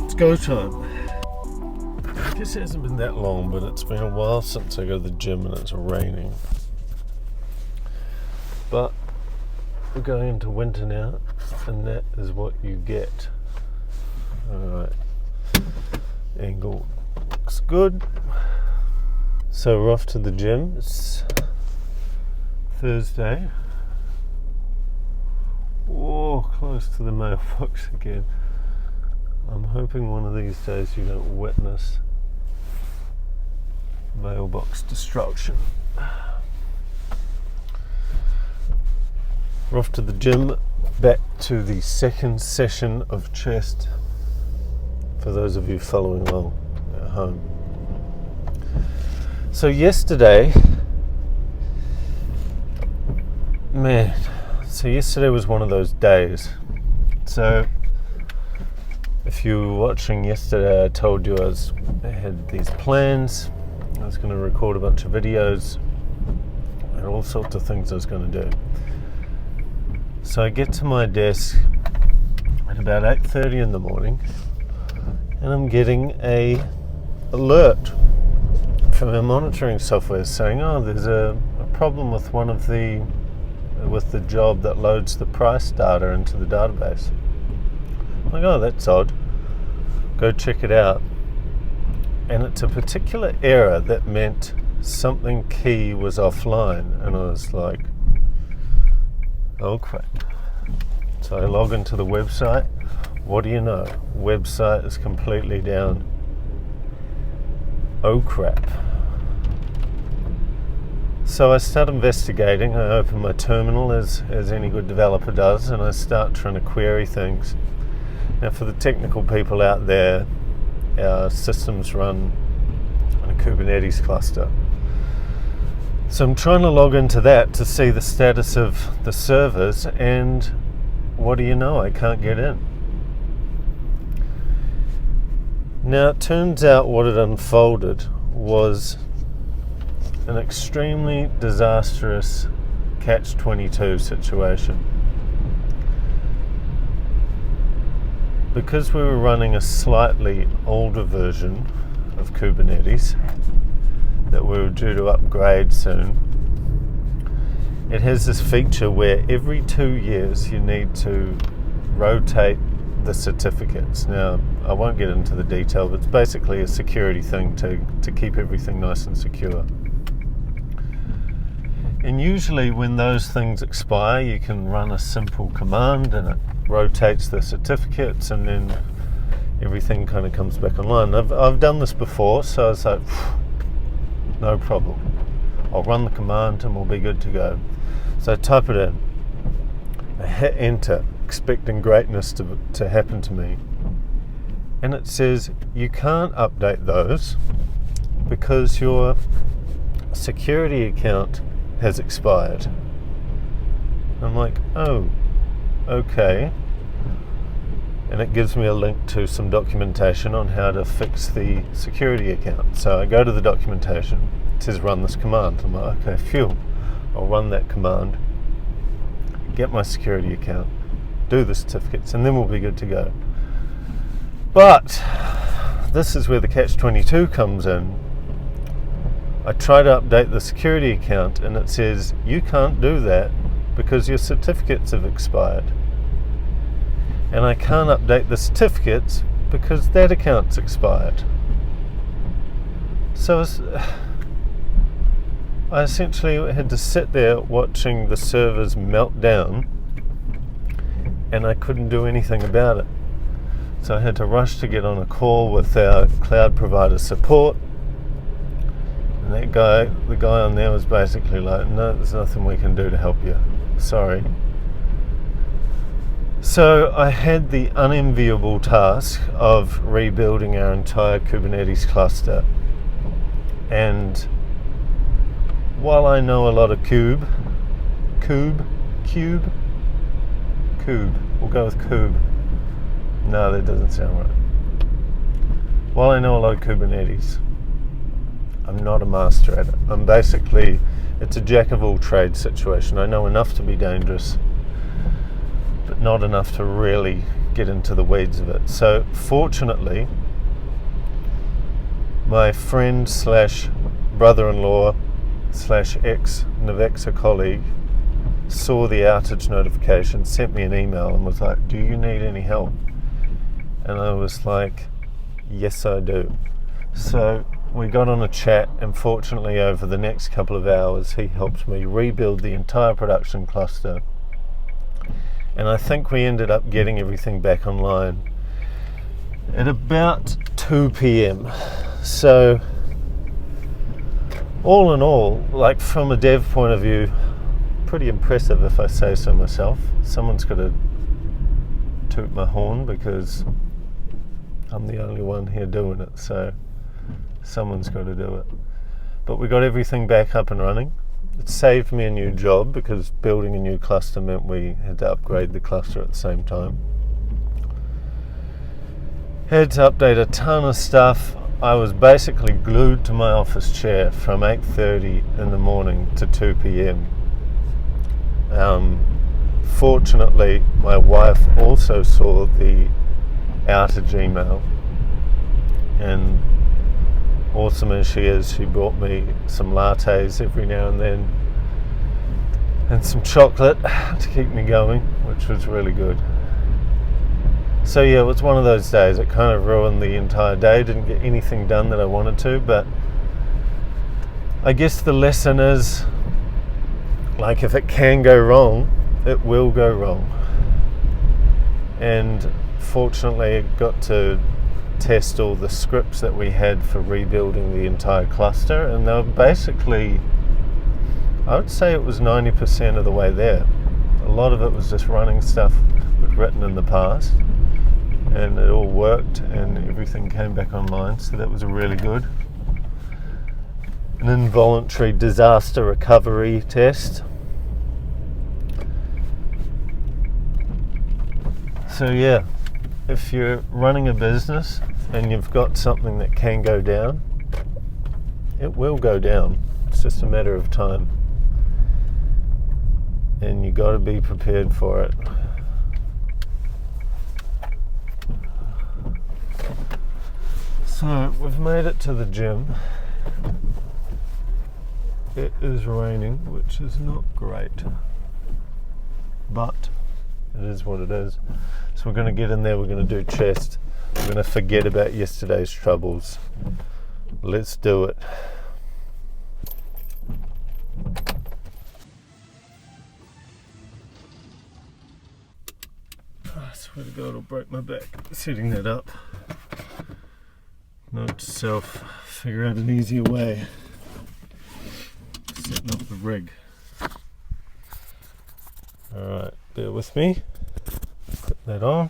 It's go time. I guess it hasn't been that long, but it's been a while since I go to the gym and it's raining. But we're going into winter now, and that is what you get. Alright, angle looks good. So we're off to the gym. It's Thursday. Oh, close to the mailbox again. I'm hoping one of these days you don't witness mailbox destruction. We're off to the gym, back to the second session of chest for those of you following along at home. So yesterday was one of those days. So if you were watching yesterday, I told you I had these plans. I was going to record a bunch of videos and all sorts of things I was going to do. So I get to my desk at about 8:30 in the morning, and I'm getting a alert from our monitoring software saying, there's a problem with with the job that loads the price data into the database. I'm like, that's odd. Go check it out. And it's a particular error that meant something key was offline, and I was like, oh crap. So I log into the website. What do you know? Website is completely down. Oh crap. So I start investigating. I open my terminal as any good developer does, and I start trying to query things. Now, for the technical people out there, our systems run on a Kubernetes cluster. So I'm trying to log into that to see the status of the servers, and what do you know? I can't get in. Now, it turns out what had unfolded was an extremely disastrous catch-22 situation. Because we were running a slightly older version of Kubernetes that we were due to upgrade soon, it has this feature where every 2 years you need to rotate the certificates. Now, I won't get into the detail, but it's basically a security thing to keep everything nice and secure. And usually when those things expire, you can run a simple command and it rotates the certificates, and then everything kind of comes back online. I've done this before, so I was like, no problem. I'll run the command and we'll be good to go. So I type it in. I hit enter, expecting greatness to happen to me. And it says, you can't update those because your security account has expired. I'm like, oh, okay. And it gives me a link to some documentation on how to fix the security account. So I go to the documentation, it says run this command. I'm like, okay, phew. I'll run that command, get my security account, do the certificates, and then we'll be good to go. But this is where the catch-22 comes in. I try to update the security account and it says, you can't do that because your certificates have expired. And I can't update the certificates because that account's expired. So I essentially had to sit there watching the servers melt down, and I couldn't do anything about it. So I had to rush to get on a call with our cloud provider support. And the guy on there was basically like, no, there's nothing we can do to help you. Sorry. So I had the unenviable task of rebuilding our entire Kubernetes cluster. And while I know a lot of Kube, we'll go with Kube. No, that doesn't sound right. While I know a lot of Kubernetes, I'm not a master at it. I'm basically it's a jack of all trades situation. I know enough to be dangerous, but not enough to really get into the weeds of it. So fortunately, my friend slash brother-in-law slash ex Navexa colleague saw the outage notification, sent me an email and was like, do you need any help? And I was like, yes I do. So we got on a chat, and fortunately over the next couple of hours he helped me rebuild the entire production cluster, and I think we ended up getting everything back online at about 2 p.m. So all in all, like from a dev point of view, pretty impressive if I say so myself. Someone's got to toot my horn because I'm the only one here doing it, so someone's got to do it. But we got everything back up and running. It saved me a new job because building a new cluster meant we had to upgrade the cluster at the same time. Had to update a ton of stuff. I was basically glued to my office chair from 8:30 in the morning to 2 p.m. Fortunately, my wife also saw the outage email, and awesome as she is, she brought me some lattes every now and then and some chocolate to keep me going, which was really good. So yeah, it was one of those days. It kind of ruined the entire day. Didn't get anything done that I wanted to, but I guess the lesson is, like, if it can go wrong, it will go wrong. And fortunately, it got to test all the scripts that we had for rebuilding the entire cluster, and they were basically, I would say it was 90% of the way there. A lot of it was just running stuff we'd written in the past, and it all worked and everything came back online, so that was really good. An involuntary disaster recovery test. So yeah, if you're running a business and you've got something that can go down, it will go down. It's just a matter of time. And you got to be prepared for it. So we've made it to the gym. It is raining, which is not great, but it is what it is. So we're going to get in there, we're going to do chest, we're going to forget about yesterday's troubles. Let's do it. I swear to God, I'll break my back setting that up. Note to self, figure out an easier way. Setting up the rig. Alright, bear with me. Put that on.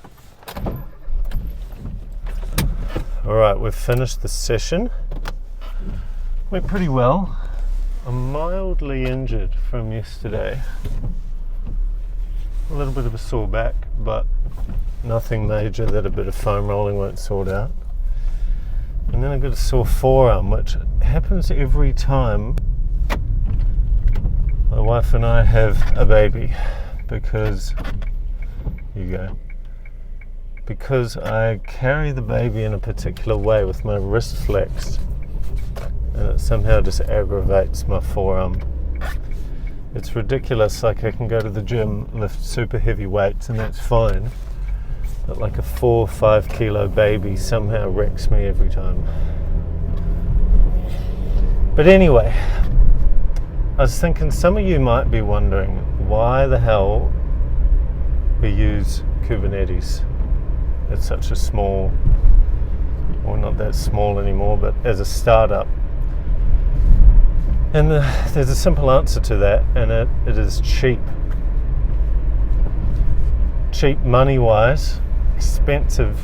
Alright, we've finished the session. Went pretty well. I'm mildly injured from yesterday. A little bit of a sore back, but nothing major that a bit of foam rolling won't sort out. And then I've got a sore forearm, which happens every time my wife and I have a baby, because, here you go, because I carry the baby in a particular way with my wrist flexed, and it somehow just aggravates my forearm. It's ridiculous. Like, I can go to the gym, lift super heavy weights, and that's fine, but like a 4 or 5 kilo baby somehow wrecks me every time. But anyway, I was thinking some of you might be wondering why the hell we use Kubernetes. It's such a small, well, not that small anymore, but as a startup. And there's a simple answer to that, and it is cheap. Cheap money-wise, expensive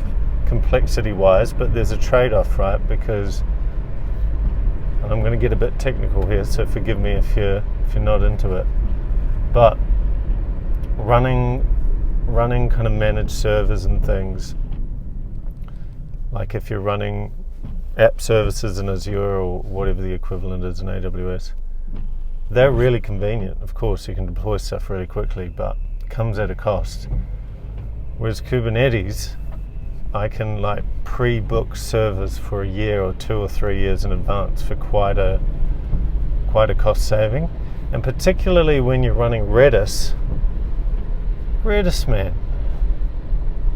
complexity-wise, but there's a trade-off, right? Because, and I'm going to get a bit technical here, so forgive me if you're not into it, but running kind of managed servers and things, like if you're running app services in Azure or whatever the equivalent is in AWS, they're really convenient. Of course, you can deploy stuff really quickly, but it comes at a cost. Whereas Kubernetes, I can like pre-book servers for a year or 2 or 3 years in advance for quite a cost saving. And particularly when you're running Redis, man,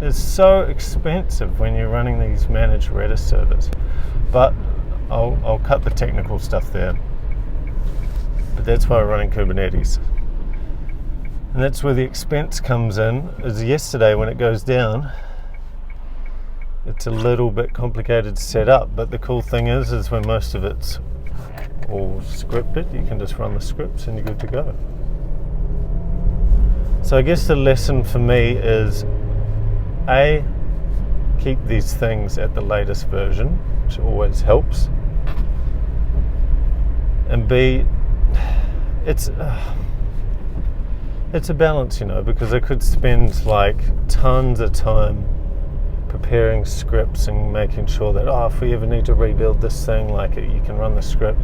is so expensive when you're running these managed Redis servers. But I'll cut the technical stuff there. But that's why we're running Kubernetes. And that's where the expense comes in, is yesterday when it goes down, it's a little bit complicated to set up. But the cool thing is when most of it's all scripted, you can just run the scripts and you're good to go. So I guess the lesson for me is A, keep these things at the latest version, which always helps. And B, it's a balance, because I could spend like tons of time preparing scripts and making sure that, if we ever need to rebuild this thing, you can run the script.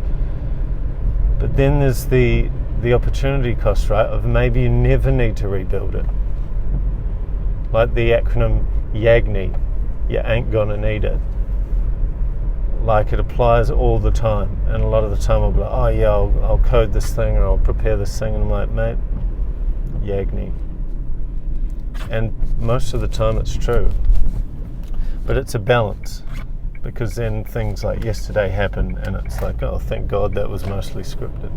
But then there's the opportunity cost, right, of maybe you never need to rebuild it. Like the acronym YAGNI, you ain't gonna need it. Like it applies all the time, and a lot of the time I'll be like, I'll code this thing or I'll prepare this thing, and I'm like, mate, YAGNI. And most of the time it's true. But it's a balance, because then things like yesterday happen and it's like, thank God that was mostly scripted.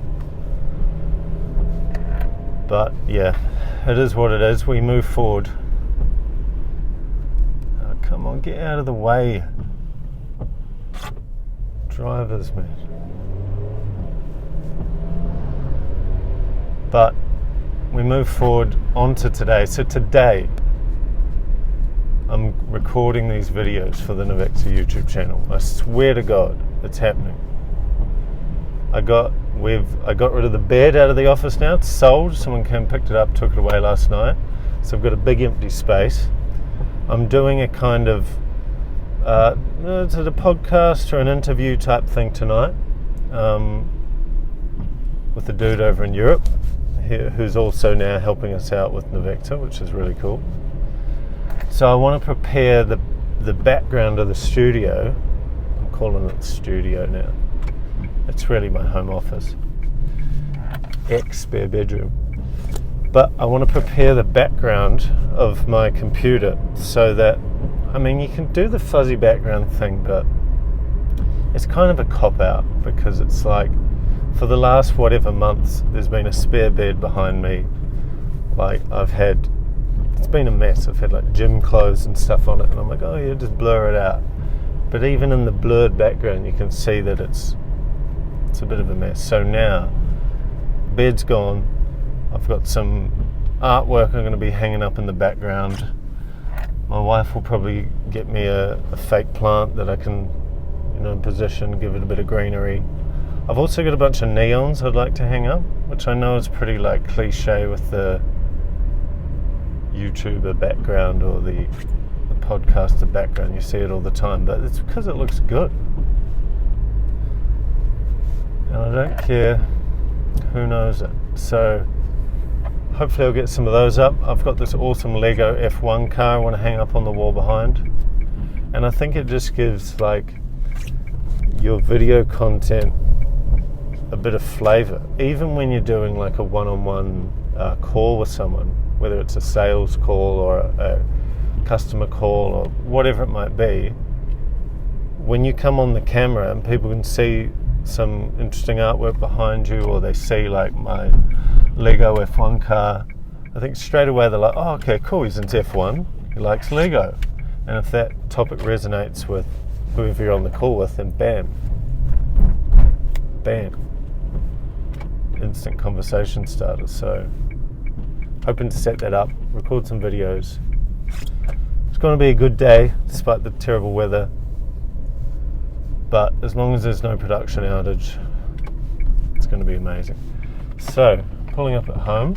But yeah, it is what it is. We move forward. Oh, come on, get out of the way. Drivers, man. But we move forward onto today. So today, I'm recording these videos for the Navexa YouTube channel. I swear to God, it's happening. I got rid of the bed out of the office now. It's sold. Someone came, picked it up, took it away last night. So I've got a big empty space. I'm doing a kind of is it a podcast or an interview type thing tonight with a dude over in Europe who's also now helping us out with Navexa, which is really cool. So I want to prepare the background of the studio. I'm calling it the studio now. It's really my home office, spare bedroom. But I want to prepare the background of my computer so that, you can do the fuzzy background thing, but it's kind of a cop-out, because it's like, for the last whatever months, there's been a spare bed behind me. It's been a mess. I've had like gym clothes and stuff on it, and I'm like, just blur it out. But even in the blurred background, you can see that it's a bit of a mess. So now, bed's gone. I've got some artwork I'm going to be hanging up in the background. My wife will probably get me a fake plant that I can, position, give it a bit of greenery. I've also got a bunch of neons I'd like to hang up, which I know is pretty cliche with the YouTuber background or the podcaster background. You see it all the time, but it's because it looks good. And I don't care who knows it. So hopefully I'll get some of those up. I've got this awesome Lego F1 car I want to hang up on the wall behind. And I think it just gives your video content a bit of flavor. Even when you're doing a one-on-one call with someone, whether it's a sales call or a customer call or whatever it might be, when you come on the camera and people can see some interesting artwork behind you, or they see my Lego F1 car, I think straight away they're like, okay, cool, he's into F1, he likes Lego. And if that topic resonates with whoever you're on the call with, then bam, instant conversation starter. So hoping to set that up, record some videos. It's going to be a good day despite the terrible weather, but as long as there's no production outage, it's going to be amazing. So pulling up at home,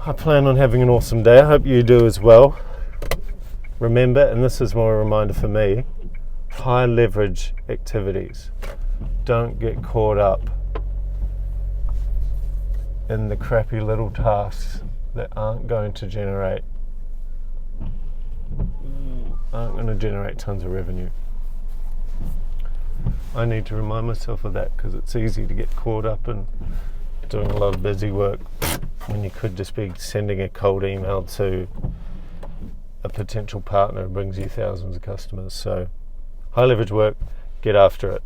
I plan on having an awesome day. I hope you do as well. Remember, and this is more a reminder for me, high leverage activities. don't get caught up in the crappy little tasks that aren't going to generate tons of revenue. I need to remind myself of that, because it's easy to get caught up in doing a lot of busy work when you could just be sending a cold email to a potential partner who brings you thousands of customers. So high leverage work, get after it.